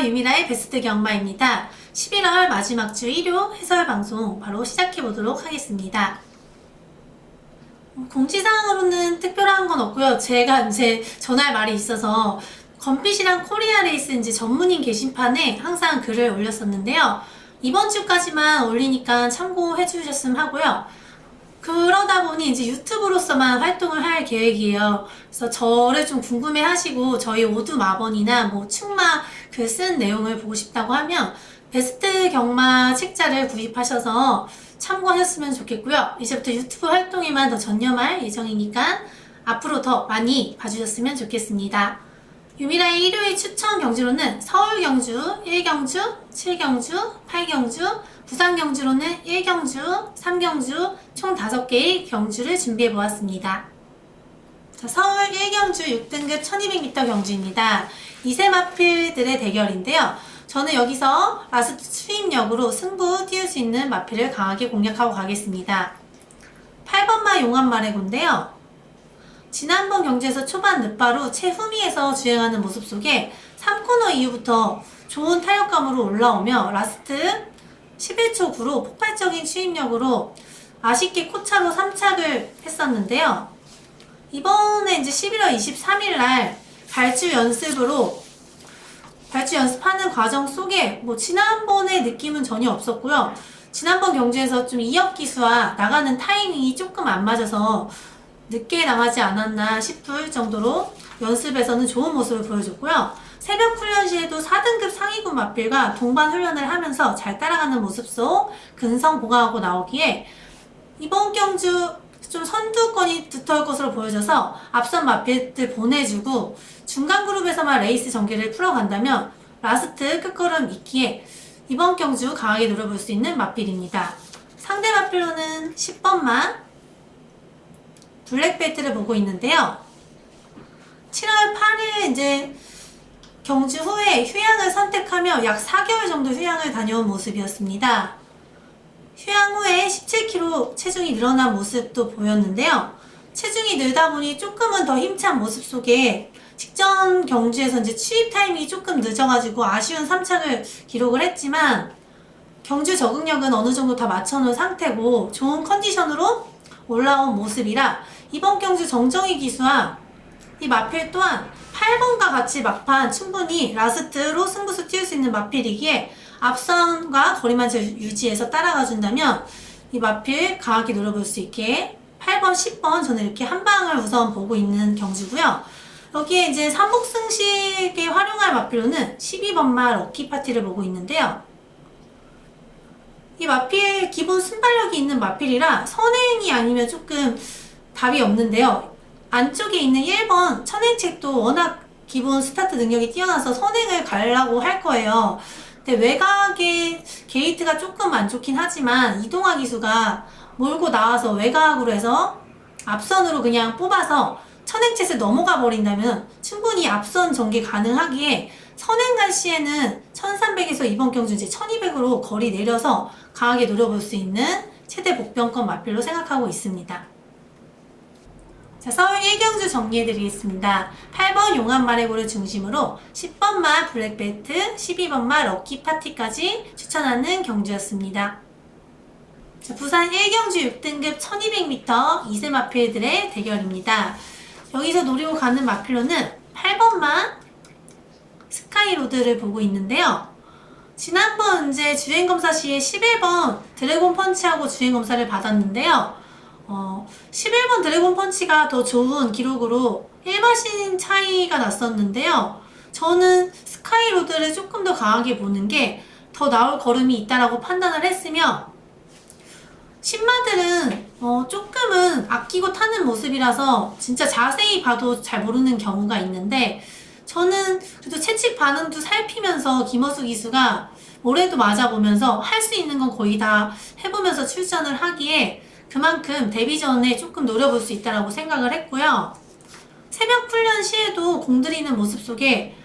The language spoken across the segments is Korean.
유미라의 베스트 경마입니다. 11월 마지막 주 일요 해설 방송 바로 시작해 보도록 하겠습니다. 공지사항으로는 특별한 건 없고요. 제가 이제 전할 말이 있어서 건핏이랑 코리아 레이스 이제 전문인 게시판에 항상 글을 올렸었는데요. 이번 주까지만 올리니까 참고해 주셨으면 하고요. 그러다 보니 이제 유튜브로서만 활동을 할 계획이에요. 그래서 저를 좀 궁금해 하시고 저희 오두 마번이나 뭐 충마 그 쓴 내용을 보고 싶다고 하면 베스트 경마 책자를 구입하셔서 참고하셨으면 좋겠고요. 이제부터 유튜브 활동에만 더 전념할 예정이니까 앞으로 더 많이 봐주셨으면 좋겠습니다. 유미라의 일요일 추천 경주로는 서울 경주, 1경주, 7경주, 8경주, 부산 경주로는 1경주, 3경주 총 5개의 경주를 준비해 보았습니다. 자, 서울 1경주 6등급 1200m 경주입니다. 2세 마필들의 대결인데요. 저는 여기서 라스트 추임력으로 승부 띄울 수 있는 마필을 강하게 공략하고 가겠습니다. 8번마 용암마레고인데요. 지난번 경주에서 초반 늦바로 최후미에서 주행하는 모습 속에 3코너 이후부터 좋은 타격감으로 올라오며 라스트 11초 9로 폭발적인 추임력으로 아쉽게 코차로 3착을 했었는데요. 이번에 이제 11월 23일 날 발주 연습하는 과정 속에 뭐 지난번의 느낌은 전혀 없었고요. 지난번 경주에서 좀 2역 기수와 나가는 타이밍이 조금 안 맞아서 늦게 나가지 않았나 싶을 정도로 연습에서는 좋은 모습을 보여줬고요. 새벽 훈련 시에도 4등급 상위군 마필과 동반 훈련을 하면서 잘 따라가는 모습 속 근성 보강하고 나오기에 이번 경주 좀 선두권이 두터울 것으로 보여져서 앞선 마필들 보내주고 중간 그룹에서만 레이스 전개를 풀어간다면 라스트 끝걸음 있기에 이번 경주 강하게 노려볼 수 있는 마필입니다. 상대 마필로는 10번마 블랙벨트를 보고 있는데요. 7월 8일 이제 경주 후에 휴양을 선택하며 약 4개월 정도 휴양을 다녀온 모습이었습니다. 휴양 후에 17kg 체중이 늘어난 모습도 보였는데요. 체중이 늘다 보니 조금은 더 힘찬 모습 속에 직전 경주에서 이제 취입 타이밍이 조금 늦어가지고 아쉬운 3착을 기록을 했지만 경주 적응력은 어느 정도 다 맞춰놓은 상태고 좋은 컨디션으로 올라온 모습이라 이번 경주 정정희 기수와 이 마필 또한 8번과 같이 막판 충분히 라스트로 승부수 띄울 수 있는 마필이기에 앞선과 거리만 유지해서 따라가 준다면 이 마필 강하게 노려볼 수 있게 8번, 10번 저는 이렇게 한 방을 우선 보고 있는 경주고요. 여기에 이제 삼복승식에 활용할 마필로는 12번마 럭키 파티를 보고 있는데요. 이 마필 기본 순발력이 있는 마필이라 선행이 아니면 조금 답이 없는데요. 안쪽에 있는 1번 천행책도 워낙 기본 스타트 능력이 뛰어나서 선행을 가려고 할 거예요. 근데 외곽의 게이트가 조금 안 좋긴 하지만 이동화 기수가 몰고 나와서 외곽으로 해서 앞선으로 그냥 뽑아서 천행책을 넘어가 버린다면 충분히 앞선 전개 가능하기에 선행 갈 시에는 1300에서 이번 경주 이제 1200으로 거리 내려서 강하게 노려볼 수 있는 최대 복병권 마필로 생각하고 있습니다. 자, 서울 1경주 정리해드리겠습니다. 8번 용암마레고를 중심으로 10번마 블랙벨트, 12번마 럭키 파티까지 추천하는 경주였습니다. 자, 부산 1경주 6등급 1200m 2세 마필들의 대결입니다. 여기서 노리고 가는 마필로는 8번마 스카이로드를 보고 있는데요. 지난번 이제 주행검사 시에 11번 드래곤 펀치하고 주행검사를 받았는데요. 11번 드래곤 펀치가 더 좋은 기록으로 1마신 차이가 났었는데요. 저는 스카이로드를 조금 더 강하게 보는 게 더 나올 걸음이 있다라고 판단을 했으며 신마들은 조금은 아끼고 타는 모습이라서 진짜 자세히 봐도 잘 모르는 경우가 있는데 저는 그래도 채찍 반응도 살피면서 김어수 기수가 올해도 맞아보면서 할 수 있는 건 거의 다 해보면서 출전을 하기에 그만큼 데뷔 전에 조금 노려볼 수 있다고 생각을 했고요. 새벽 훈련 시에도 공들이는 모습 속에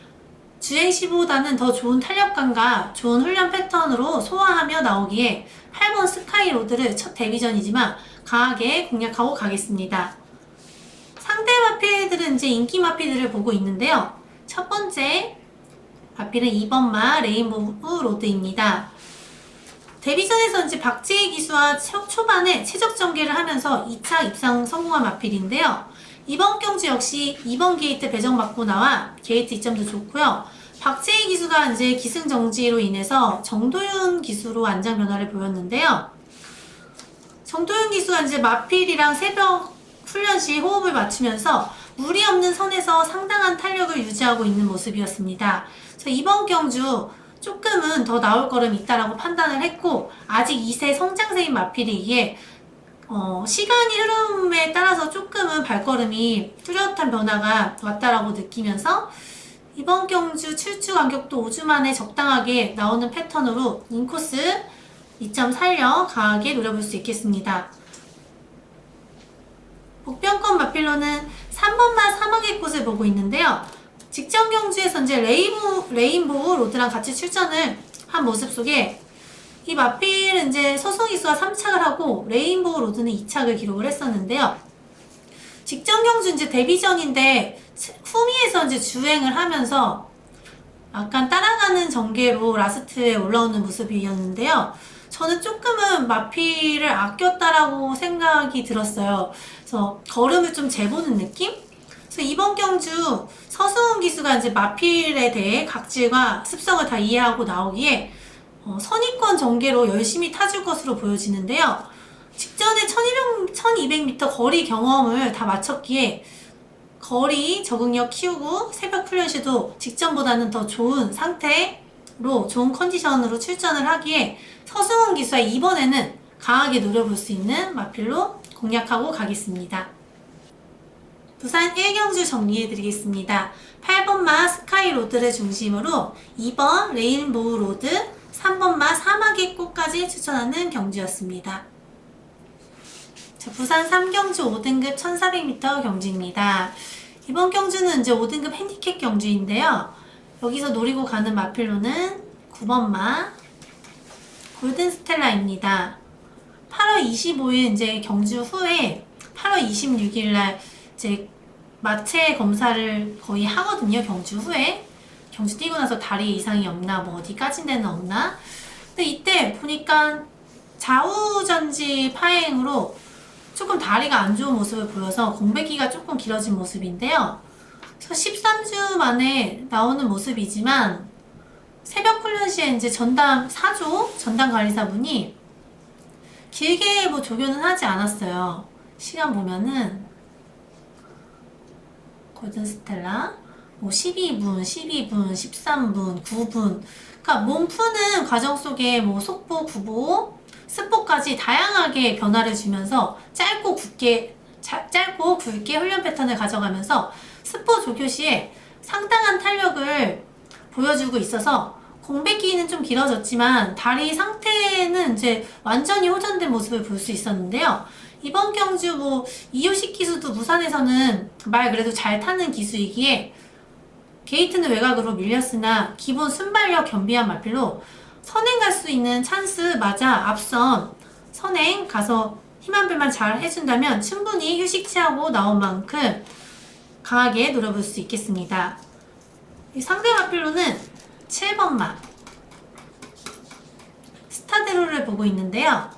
주행 시보다는 더 좋은 탄력감과 좋은 훈련 패턴으로 소화하며 나오기에 8번 스카이로드를 첫 데뷔전이지만 강하게 공략하고 가겠습니다. 상대 마필들은 이제 인기 마필들을 보고 있는데요. 첫 번째 마필은 2번마 레인보우 로드입니다. 데뷔전에서 이제 박재희 기수와 초반에 최적 전개를 하면서 2차 입상 성공한 마필인데요. 이번 경주 역시 2번 게이트 배정받고 나와 게이트 2점도 좋고요. 박재희 기수가 이제 기승정지로 인해서 정도윤 기수로 안장 변화를 보였는데요. 정도윤 기수가 이제 마필이랑 새벽 훈련 시 호흡을 맞추면서 무리 없는 선에서 상당한 탄력을 유지하고 있는 모습이었습니다. 그래서 이번 경주 조금은 더 나올 거름이 있다라고 판단을 했고, 아직 2세 성장세인 마필이기에 시간이 흐름에 따라서 조금은 발걸음이 뚜렷한 변화가 왔다라고 느끼면서 이번 경주 출주 간격도 5주 만에 적당하게 나오는 패턴으로 인코스 2점 살려 강하게 노려볼 수 있겠습니다. 복병권 마필로는 3번마 사막의 꽃을 보고 있는데요. 직전 경주에서 이제 레인보우 로드랑 같이 출전을 한 모습 속에 이 마필은 이제 서송이수가 3착을 하고 레인보우 로드는 2착을 기록을 했었는데요. 직전 경주 이제 데뷔전인데 후미에서 이제 주행을 하면서 약간 따라가는 전개로 라스트에 올라오는 모습이었는데요. 저는 조금은 마필을 아꼈다라고 생각이 들었어요. 그래서 걸음을 좀 재보는 느낌? 그래서 이번 경주 서승훈 기수가 이제 마필에 대해 각질과 습성을 다 이해하고 나오기에 선입권 전개로 열심히 타줄 것으로 보여지는데요. 직전에 1200m 거리 경험을 다 마쳤기에 거리 적응력 키우고 새벽 훈련 시도 직전보다는 더 좋은 상태로 좋은 컨디션으로 출전을 하기에 서승훈 기수와 이번에는 강하게 노려볼 수 있는 마필로 공략하고 가겠습니다. 부산 1경주 정리해드리겠습니다. 8번마 스카이로드를 중심으로 2번 레인보우 로드, 3번마 사막의 꽃까지 추천하는 경주였습니다. 자, 부산 3경주 5등급 1400m 경주입니다. 이번 경주는 이제 5등급 핸디캡 경주인데요. 여기서 노리고 가는 마필로는 9번마 골든 스텔라입니다. 8월 25일 이제 경주 후에 8월 26일 날 이제 마체 검사를 거의 하거든요. 경주 후에. 경주 뛰고 나서 다리에 이상이 없나, 뭐 어디 까진 데는 없나. 근데 이때 보니까 좌우전지 파행으로 조금 다리가 안 좋은 모습을 보여서 공백기가 조금 길어진 모습인데요. 그래서 13주 만에 나오는 모습이지만 새벽 훈련 시에 이제 전담 관리사분이 길게 뭐 조교는 하지 않았어요. 시간 보면은 골든 스텔라 뭐 12분, 13분, 9분. 그러니까 몸 푸는 과정 속에 뭐 속보, 구보, 스포까지 다양하게 변화를 주면서 짧고 굵게 훈련 패턴을 가져가면서 스포 조교 시에 상당한 탄력을 보여주고 있어서 공백기는 좀 길어졌지만 다리 상태는 이제 완전히 호전된 모습을 볼 수 있었는데요. 이번 경주 뭐 이효식 기수도 부산에서는 말 그래도 잘 타는 기수이기에 게이트는 외곽으로 밀렸으나 기본 순발력 겸비한 마필로 선행 갈 수 있는 찬스 맞아 앞선 선행 가서 힘 한 배만 잘 해준다면 충분히 휴식 취하고 나온 만큼 강하게 노려볼 수 있겠습니다. 상대 마필로는 7번마 스타데로를 보고 있는데요.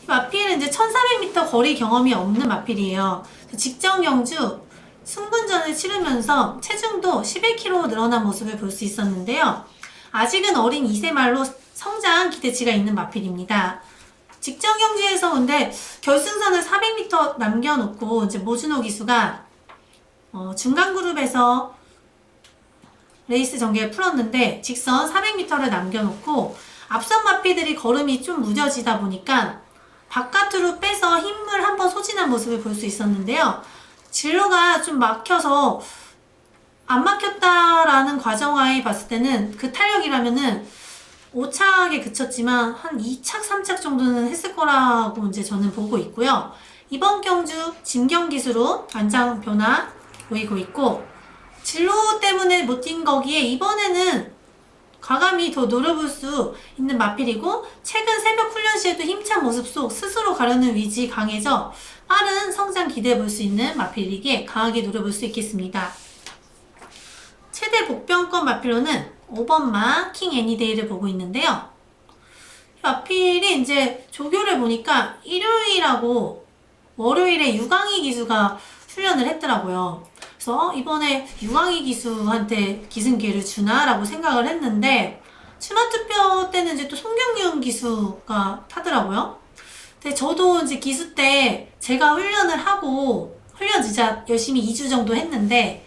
이 마필은 이제 1400m 거리 경험이 없는 마필이에요. 직전 경주 승분전을 치르면서 체중도 11kg 늘어난 모습을 볼 수 있었는데요. 아직은 어린 2세 말로 성장 기대치가 있는 마필입니다. 직전 경주에서 근데 결승선을 400m 남겨놓고 이제 모준호 기수가 중간 그룹에서 레이스 전개를 풀었는데 직선 400m를 남겨놓고 앞선 마필들이 걸음이 좀 무뎌지다 보니까 바깥으로 빼서 힘을 한번 소진한 모습을 볼 수 있었는데요. 진로가 좀 막혀서 안 막혔다라는 과정하에 봤을 때는 그 탄력이라면은 5착에 그쳤지만 한 2착, 3착 정도는 했을 거라고 이제 저는 보고 있고요. 이번 경주 진경 기수로 안장 변화 보이고 있고 진로 때문에 못 뛴 거기에 이번에는 과감히 더 노려볼 수 있는 마필이고 최근 새벽 훈련 시에도 힘찬 모습 속 스스로 가려는 위지 강해져 빠른 성장 기대해 볼 수 있는 마필이기에 강하게 노려볼 수 있겠습니다. 최대 복병권 마필로는 5번마 킹 애니데이를 보고 있는데요. 마필이 이제 조교를 보니까 일요일하고 월요일에 유광희 기수가 훈련을 했더라고요. 그래서 이번에 유광희 기수한테 기승기회를 주나라고 생각을 했는데 추마투표 때는 이제 또 송경윤 기수가 타더라고요. 근데 저도 이제 기수 때 제가 훈련을 하고 훈련 진짜 열심히 2주 정도 했는데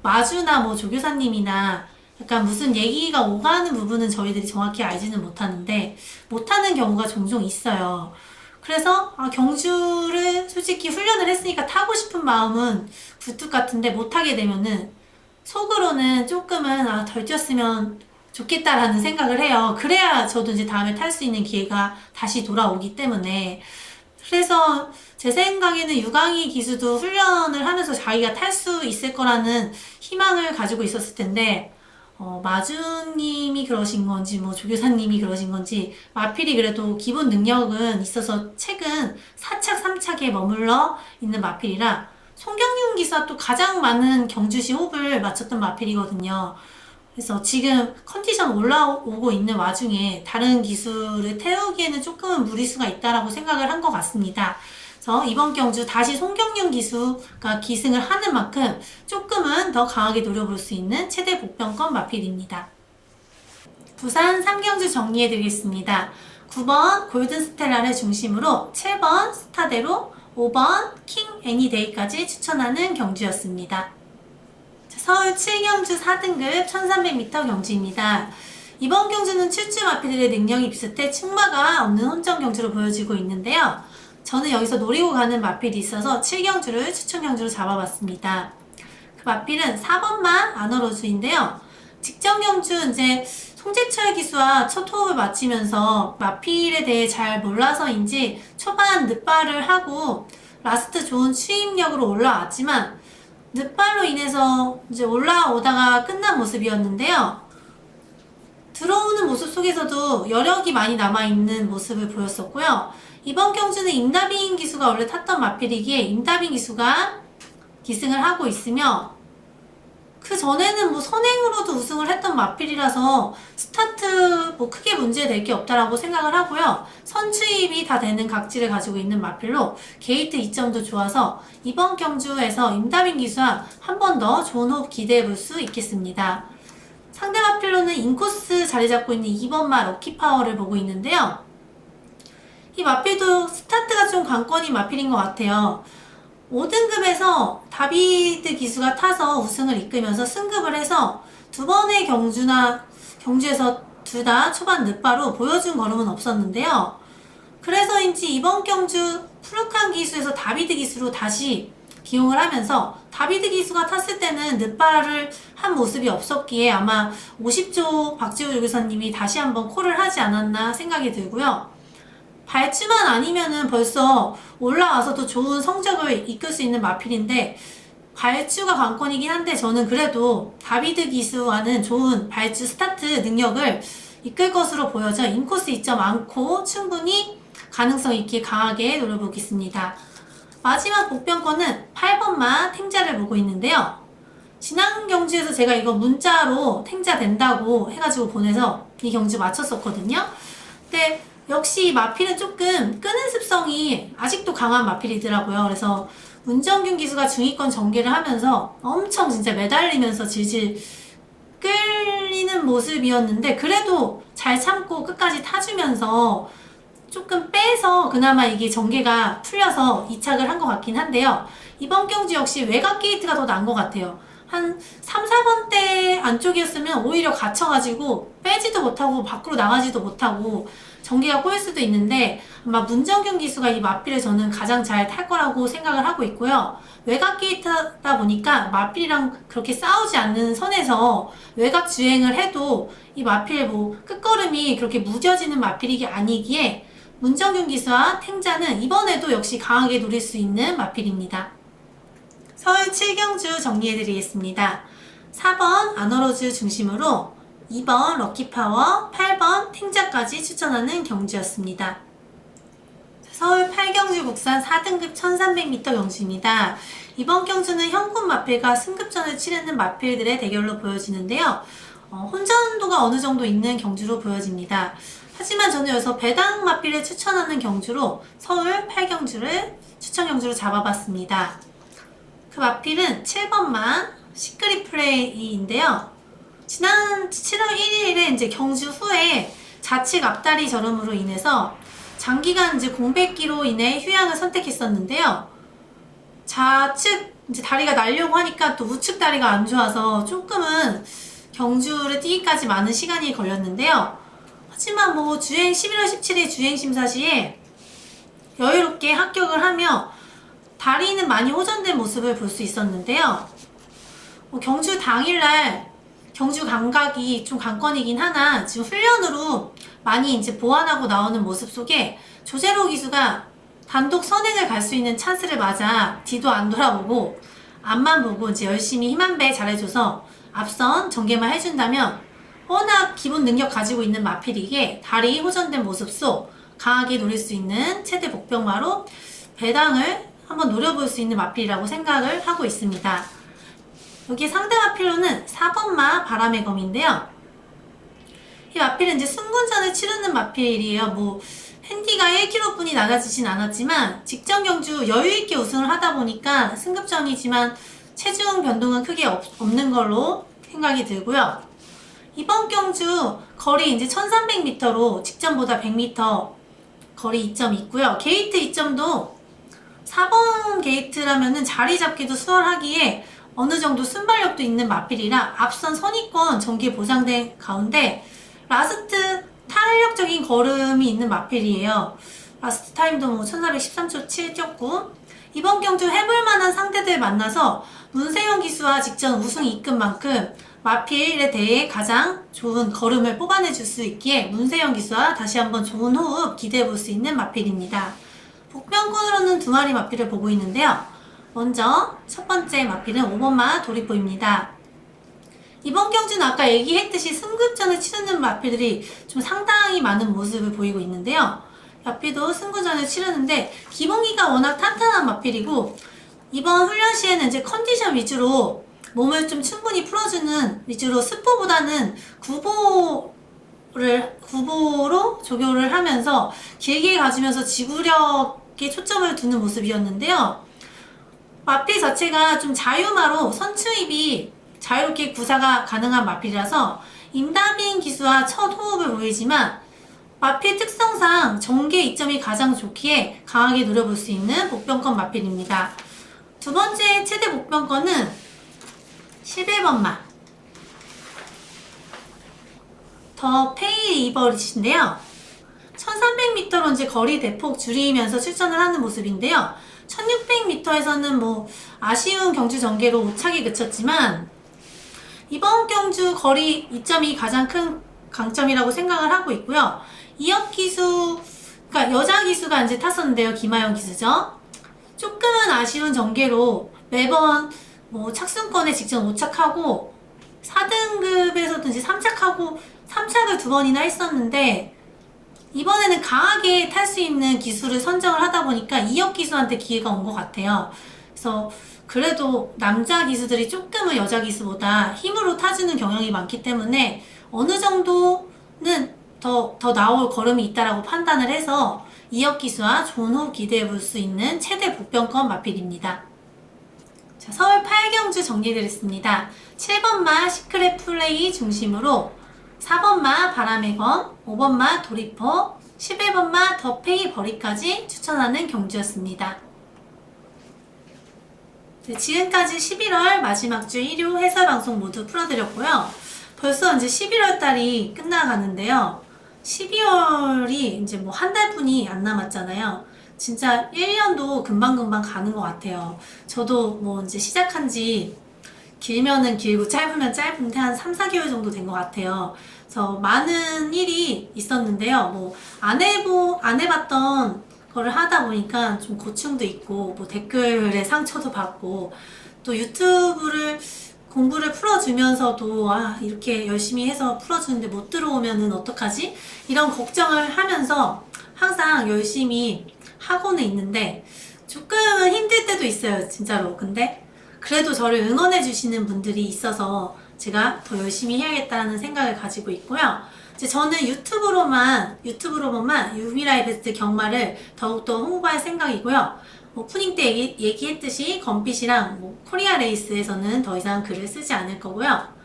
마주나 뭐 조교사님이나 약간 무슨 얘기가 오가는 부분은 저희들이 정확히 알지는 못하는데 못하는 경우가 종종 있어요. 그래서 경주를 솔직히 훈련을 했으니까 타고 싶은 마음은 굴뚝 같은데 못하게 되면은 속으로는 조금은 덜 뛰었으면 좋겠다라는 생각을 해요. 그래야 저도 이제 다음에 탈 수 있는 기회가 다시 돌아오기 때문에. 그래서 제 생각에는 유광희 기수도 훈련을 하면서 자기가 탈 수 있을 거라는 희망을 가지고 있었을 텐데 마주님이 그러신 건지 뭐 조교사님이 그러신 건지 마필이 그래도 기본 능력은 있어서 최근 4착 3착에 머물러 있는 마필이라 송경윤 기수가 또 가장 많은 경주시 호흡을 마쳤던 마필이거든요. 그래서 지금 컨디션 올라오고 있는 와중에 다른 기수를 태우기에는 조금은 무리수가 있다라고 생각을 한 것 같습니다. 그래서 이번 경주 다시 송경윤 기수가 기승을 하는 만큼 조금은 더 강하게 노려볼 수 있는 최대 복병권 마필입니다. 부산 3경주 정리해드리겠습니다. 9번 골든스텔라를 중심으로 7번 스타대로 5번 킹 애니데이까지 추천하는 경주였습니다. 서울 7경주 4등급 1300m 경주입니다. 이번 경주는 출주 마필들의 능력이 비슷해 측마가 없는 혼전 경주로 보여지고 있는데요. 저는 여기서 노리고 가는 마필이 있어서 7경주를 추천 경주로 잡아봤습니다. 그 마필은 4번마 아너로즈인데요. 직전 경주 이제 송재철 기수와 첫 호흡을 마치면서 마필에 대해 잘 몰라서인지 초반 늦발을 하고 라스트 좋은 추임력으로 올라왔지만 늦발로 인해서 이제 올라오다가 끝난 모습이었는데요. 들어오는 모습 속에서도 여력이 많이 남아있는 모습을 보였었고요. 이번 경주는 임다빈 기수가 원래 탔던 마필이기에 임다빈 기수가 기승을 하고 있으며 그 전에는 뭐 선행으로도 우승을 했던 마필이라서 스타트 뭐 크게 문제될 게 없다라고 생각을 하고요. 선추입이 다 되는 각지를 가지고 있는 마필로 게이트 2점도 좋아서 이번 경주에서 임다빈 기수와 한 번 더 좋은 호흡 기대해 볼 수 있겠습니다. 상대 마필로는 인코스 자리 잡고 있는 2번마 럭키파워를 보고 있는데요. 이 마필도 스타트가 좀 관건인 마필인 것 같아요. 5등급에서 다비드 기수가 타서 우승을 이끌면서 승급을 해서 두 번의 경주에서 둘 다 초반 늦바로 보여준 걸음은 없었는데요. 그래서인지 이번 경주 푸르칸 기수에서 다비드 기수로 다시 기용을 하면서 다비드 기수가 탔을 때는 늦발을 한 모습이 없었기에 아마 50조 박지호 조교사님이 다시 한번 콜을 하지 않았나 생각이 들고요. 발주만 아니면은 벌써 올라와서도 좋은 성적을 이끌 수 있는 마필인데 발주가 관건이긴 한데 저는 그래도 다비드 기수와는 좋은 발주 스타트 능력을 이끌 것으로 보여져 인코스 2점 않고 충분히 가능성 있게 강하게 노려보겠습니다. 마지막 복병권은 8번마 탱자를 보고 있는데요. 지난 경주에서 제가 이거 문자로 탱자 된다고 해가지고 보내서 이 경주 마쳤었거든요. 근데 역시 마필은 조금 끄는 습성이 아직도 강한 마필이더라고요. 그래서 문정균 기수가 중위권 전개를 하면서 엄청 진짜 매달리면서 질질 끌리는 모습이었는데 그래도 잘 참고 끝까지 타주면서 조금 빼서 그나마 이게 전개가 풀려서 이착을 한 것 같긴 한데요. 이번 경주 역시 외곽 게이트가 더 나은 것 같아요. 한 3, 4번대 안쪽이었으면 오히려 갇혀가지고 빼지도 못하고 밖으로 나가지도 못하고 전개가 꼬일 수도 있는데 아마 문정균 기수가 이 마필을 저는 가장 잘 탈 거라고 생각을 하고 있고요. 외곽 게이트다 보니까 마필이랑 그렇게 싸우지 않는 선에서 외곽 주행을 해도 이 마필 뭐 끝걸음이 그렇게 무뎌지는 마필이 아니기에 문정균 기수와 탱자는 이번에도 역시 강하게 노릴 수 있는 마필입니다. 서울 7경주 정리해드리겠습니다. 4번 아너로즈 중심으로 2번 럭키파워, 8번 탱자까지 추천하는 경주였습니다. 서울 8경주 8경주 국산 4등급 1300m 경주입니다. 이번 경주는 현군 마필과 승급전을 치르는 마필들의 대결로 보여지는데요. 혼전도가 어느 정도 있는 경주로 보여집니다. 하지만 저는 여기서 배당 마필을 추천하는 경주로 서울 8경주를 추천 경주로 잡아봤습니다. 그 마필은 7번마 시크릿 플레이인데요. 지난 7월 1일에 이제 경주 후에 좌측 앞다리 저름으로 인해서 장기간 이제 공백기로 인해 휴양을 선택했었는데요. 좌측 이제 다리가 날려고 하니까 또 우측 다리가 안 좋아서 조금은 경주를 뛰기까지 많은 시간이 걸렸는데요. 하지만 뭐 주행 11월 17일 주행 심사 시에 여유롭게 합격을 하며 다리는 많이 호전된 모습을 볼 수 있었는데요. 경주 당일날 경주 감각이 좀 관건이긴 하나 지금 훈련으로 많이 이제 보완하고 나오는 모습 속에 조재로 기수가 단독 선행을 갈 수 있는 찬스를 맞아 뒤도 안 돌아보고 앞만 보고 이제 열심히 힘 한 배 잘해줘서 앞선 전개만 해준다면 워낙 기본 능력 가지고 있는 마필이기에 다리 호전된 모습 속 강하게 노릴 수 있는 최대 복병마로 배당을 한번 노려볼 수 있는 마필이라고 생각을 하고 있습니다. 여기에 상대 마필로는 4번마 바람의 검인데요. 이 마필은 이제 승군전을 치르는 마필이에요. 뭐 핸디가 1kg 뿐이 낮아지진 않았지만 직전 경주 여유있게 우승을 하다 보니까 승급전이지만 체중 변동은 크게 없는 걸로 생각이 들고요. 이번 경주 거리 이제 1300m로 직전보다 100m 거리 이점이 있고요. 게이트 이점도 4번 게이트라면은 자리 잡기도 수월하기에 어느 정도 순발력도 있는 마필이라 앞선 선의권 전개 보장된 가운데 라스트 탄력적인 걸음이 있는 마필이에요. 라스트 타임도 뭐 1413초 7 뛰었고 이번 경주 해볼만한 상대들 만나서 문세영 기수와 직전 우승 이끈 만큼 마필에 대해 가장 좋은 걸음을 뽑아내줄 수 있기에 문세영 기수와 다시 한번 좋은 호흡 기대해볼 수 있는 마필입니다. 복병권으로는 두 마리 마필을 보고 있는데요. 먼저 첫 번째 마필은 5번마 도리포입니다. 이번 경주는 아까 얘기했듯이 승급전을 치르는 마필들이 좀 상당히 많은 모습을 보이고 있는데요. 마필도 승급전을 치르는데 기본기가 워낙 탄탄한 마필이고 이번 훈련 시에는 이제 컨디션 위주로 몸을 좀 충분히 풀어주는 위주로 스포보다는 구보로 조교를 하면서 길게 가주면서 지구력에 초점을 두는 모습이었는데요. 마필 자체가 좀 자유마로 선추입이 자유롭게 구사가 가능한 마필이라서 임다빈 기수와 첫 호흡을 보이지만 마필 특성상 전개 이점이 가장 좋기에 강하게 노려볼 수 있는 복병권 마필입니다. 두 번째 최대 복병권은 11번마 더 페이리버릿인데요. 1300m로 이제 거리 대폭 줄이면서 출전을 하는 모습인데요. 1600m에서는 뭐 아쉬운 경주 전개로 오차게 그쳤지만 이번 경주 거리 이점이 가장 큰 강점이라고 생각을 하고 있고요. 이혁 기수, 그러니까 여자 기수가 이제 탔었는데요. 김하영 기수죠. 조금은 아쉬운 전개로 매번 뭐 착순권에 직전 5착하고 4등급에서도 이제 3착하고 3착을 2번이나 했었는데 이번에는 강하게 탈 수 있는 기수를 선정을 하다 보니까 이혁 기수한테 기회가 온 것 같아요. 그래서 그래도 남자 기수들이 조금은 여자 기수보다 힘으로 타주는 경향이 많기 때문에 어느 정도는 더 나올 걸음이 있다라고 판단을 해서 이혁 기수와 좋은 호흡 기대해 볼 수 있는 최대 복병권 마필입니다. 자, 서울 8경주 정리드렸습니다. 7번마 시크릿 플레이 중심으로 4번마 바람의 검, 5번마 도리퍼, 11번마 더 페이 버리까지 추천하는 경주였습니다. 네, 지금까지 11월 마지막 주 일요 해설 방송 모두 풀어드렸고요. 벌써 이제 11월 달이 끝나가는데요. 12월이 이제 뭐 한 달뿐이 안 남았잖아요. 진짜 1년도 금방금방 가는 것 같아요. 저도 뭐 이제 시작한 지 길면은 길고 짧으면 짧은데 한 3, 4개월 정도 된 것 같아요. 그래서 많은 일이 있었는데요. 뭐 안 해봤던 거를 하다 보니까 좀 고충도 있고 뭐 댓글에 상처도 받고 또 유튜브를 공부를 풀어주면서도 이렇게 열심히 해서 풀어주는데 못 들어오면은 어떡하지? 이런 걱정을 하면서 항상 열심히 하고는 있는데 조금은 힘들 때도 있어요, 진짜로. 근데 그래도 저를 응원해 주시는 분들이 있어서 제가 더 열심히 해야겠다는 생각을 가지고 있고요. 이제 저는 유튜브로만 유미라의 베스트 경마를 더욱더 홍보할 생각이고요. 오프닝 때 얘기했듯이 건핏이랑 코리아 레이스에서는 더 이상 글을 쓰지 않을 거고요.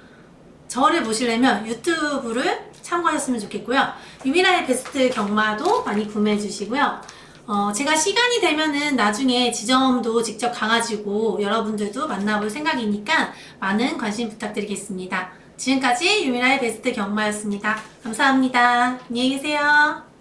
저를 보시려면 유튜브를 참고하셨으면 좋겠고요. 유미라의 베스트 경마도 많이 구매해 주시고요. 제가 시간이 되면은 나중에 지점도 직접 가가지고 여러분들도 만나볼 생각이니까 많은 관심 부탁드리겠습니다. 지금까지 유미라의 베스트 경마였습니다. 감사합니다. 안녕히 계세요.